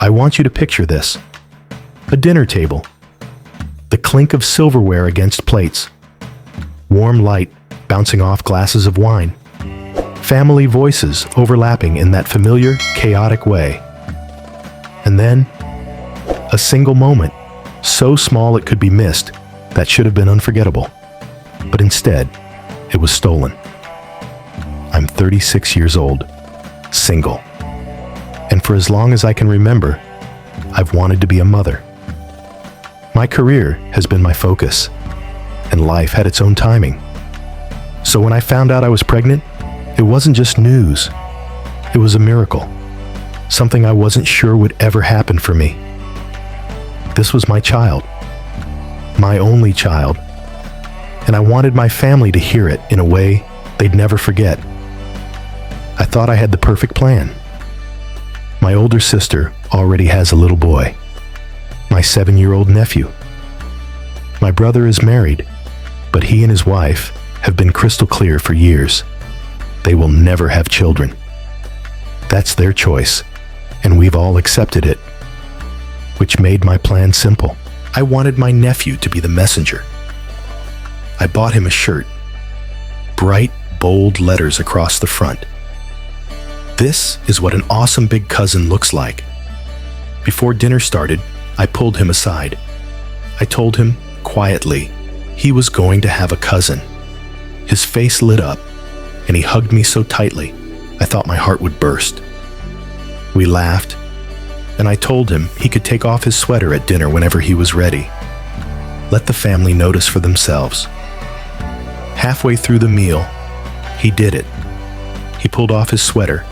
I want you to picture this. A dinner table. The clink of silverware against plates. Warm light bouncing off glasses of wine. Family voices overlapping in that familiar, chaotic way. And then, a single moment, so small it could be missed, that should have been unforgettable. But instead, it was stolen. I'm 36 years old, single. And for as long as I can remember, I've wanted to be a mother. My career has been my focus, and life had its own timing. So when I found out I was pregnant, it wasn't just news. It was a miracle, something I wasn't sure would ever happen for me. This was my child, my only child, and I wanted my family to hear it in a way they'd never forget. I thought I had the perfect plan. My older sister already has a little boy, my 7-year-old nephew. My brother is married, but he and his wife have been crystal clear for years. They will never have children. That's their choice, and we've all accepted it, which made my plan simple. I wanted my nephew to be the messenger. I bought him a shirt, bright, bold letters across the front. This is what an awesome big cousin looks like. Before dinner started, I pulled him aside. I told him, quietly, he was going to have a cousin. His face lit up, and he hugged me so tightly, I thought my heart would burst. We laughed, and I told him he could take off his sweater at dinner whenever he was ready. Let the family notice for themselves. Halfway through the meal, he did it. He pulled off his sweater,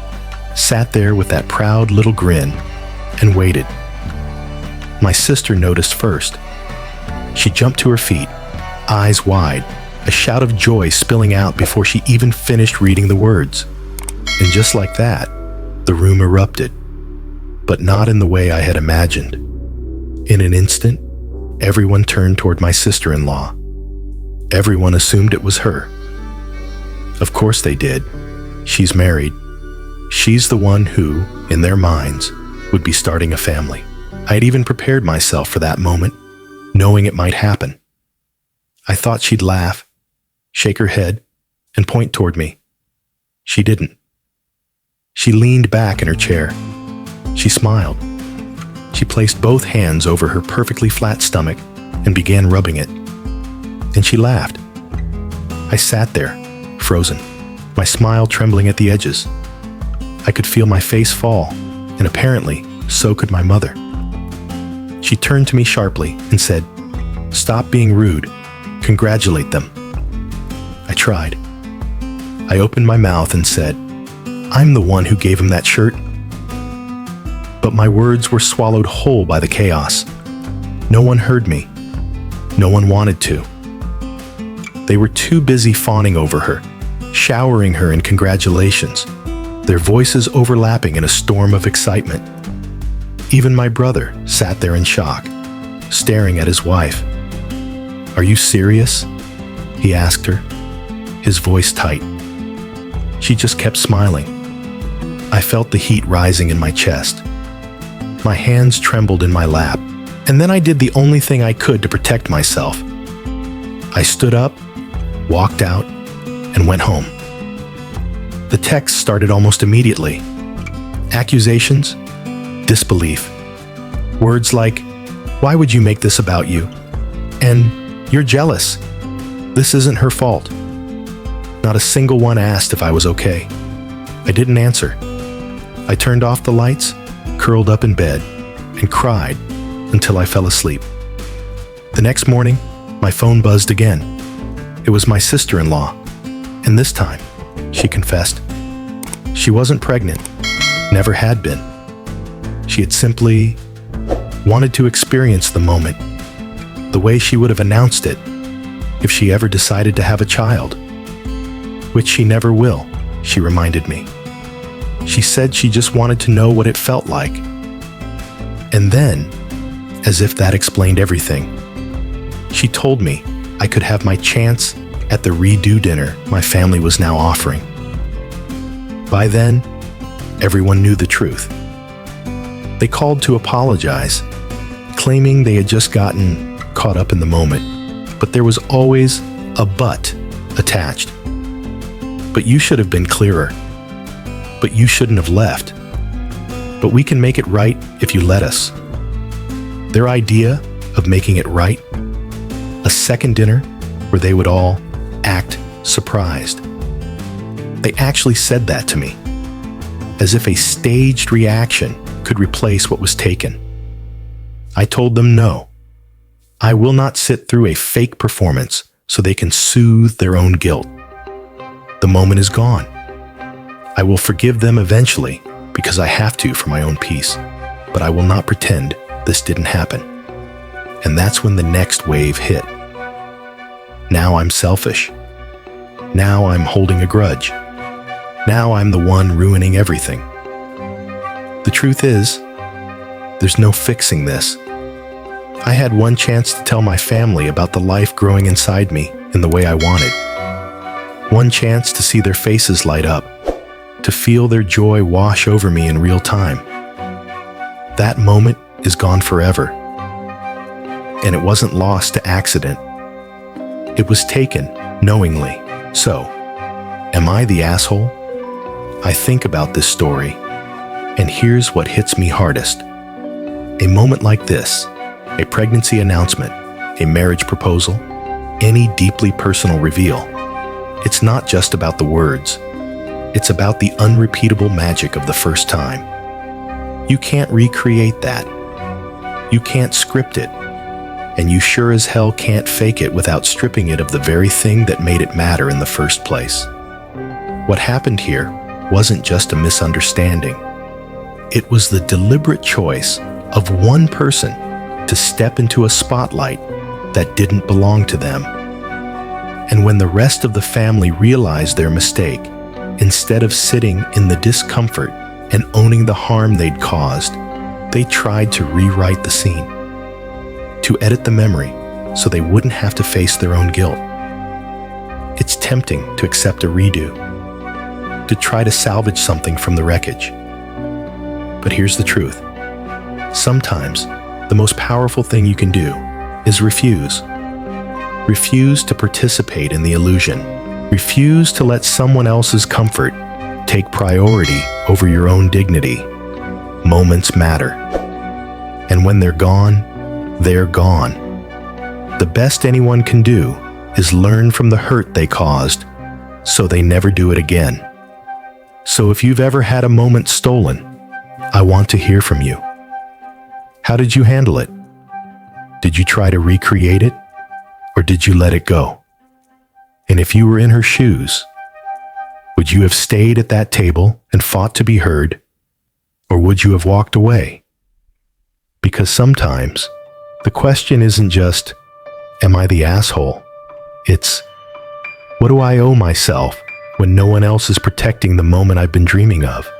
sat there with that proud little grin, and waited. My sister noticed first. She jumped to her feet, eyes wide, a shout of joy spilling out before she even finished reading the words. And just like that, the room erupted, but not in the way I had imagined. In an instant, everyone turned toward my sister-in-law. Everyone assumed it was her. Of course they did. She's married. She's the one who, in their minds, would be starting a family. I had even prepared myself for that moment, knowing it might happen. I thought she'd laugh, shake her head, and point toward me. She didn't. She leaned back in her chair. She smiled. She placed both hands over her perfectly flat stomach and began rubbing it. And she laughed. I sat there, frozen, my smile trembling at the edges. I could feel my face fall, and apparently, so could my mother. She turned to me sharply and said, "Stop being rude. Congratulate them." I tried. I opened my mouth and said, "I'm the one who gave him that shirt." But my words were swallowed whole by the chaos. No one heard me. No one wanted to. They were too busy fawning over her, showering her in congratulations, their voices overlapping in a storm of excitement. Even my brother sat there in shock, staring at his wife. "Are you serious?" he asked her, his voice tight. She just kept smiling. I felt the heat rising in my chest. My hands trembled in my lap, and then I did the only thing I could to protect myself. I stood up, walked out, and went home. The text started almost immediately. Accusations, disbelief. Words like, "Why would you make this about you?" And "You're jealous. This isn't her fault." Not a single one asked if I was okay. I didn't answer. I turned off the lights, curled up in bed, and cried until I fell asleep. The next morning, my phone buzzed again. It was my sister-in-law, and this time, she confessed. She wasn't pregnant, never had been. She had simply wanted to experience the moment, the way she would have announced it if she ever decided to have a child. Which she never will, she reminded me. She said she just wanted to know what it felt like. And then, as if that explained everything, she told me I could have my chance at the redo dinner my family was now offering. By then, everyone knew the truth. They called to apologize, claiming they had just gotten caught up in the moment, but there was always a but attached. But you should have been clearer. But you shouldn't have left. But we can make it right if you let us. Their idea of making it right, a second dinner where they would all act surprised. They actually said that to me, as if a staged reaction could replace what was taken. I told them no. I will not sit through a fake performance so they can soothe their own guilt. The moment is gone. I will forgive them eventually because I have to for my own peace, but I will not pretend this didn't happen. And that's when the next wave hit. Now I'm selfish. Now I'm holding a grudge. Now I'm the one ruining everything. The truth is, there's no fixing this. I had one chance to tell my family about the life growing inside me in the way I wanted. One chance to see their faces light up, to feel their joy wash over me in real time. That moment is gone forever. And it wasn't lost to accident. It was taken knowingly. So, am I the asshole? I think about this story, and here's what hits me hardest. A moment like this, a pregnancy announcement, a marriage proposal, any deeply personal reveal, it's not just about the words. It's about the unrepeatable magic of the first time. You can't recreate that. You can't script it. And you sure as hell can't fake it without stripping it of the very thing that made it matter in the first place. What happened here wasn't just a misunderstanding. It was the deliberate choice of one person to step into a spotlight that didn't belong to them. And when the rest of the family realized their mistake, instead of sitting in the discomfort and owning the harm they'd caused, they tried to rewrite the scene, to edit the memory so they wouldn't have to face their own guilt. It's tempting to accept a redo, to try to salvage something from the wreckage. But here's the truth. Sometimes the most powerful thing you can do is refuse. Refuse to participate in the illusion. Refuse to let someone else's comfort take priority over your own dignity. Moments matter. And when they're gone, they're gone. The best anyone can do is learn from the hurt they caused so they never do it again. So if you've ever had a moment stolen, I want to hear from you. How did you handle it? Did you try to recreate it, or did you let it go? And if you were in her shoes, would you have stayed at that table and fought to be heard, or would you have walked away? Because sometimes the question isn't just, am I the asshole? It's, what do I owe myself when no one else is protecting the moment I've been dreaming of?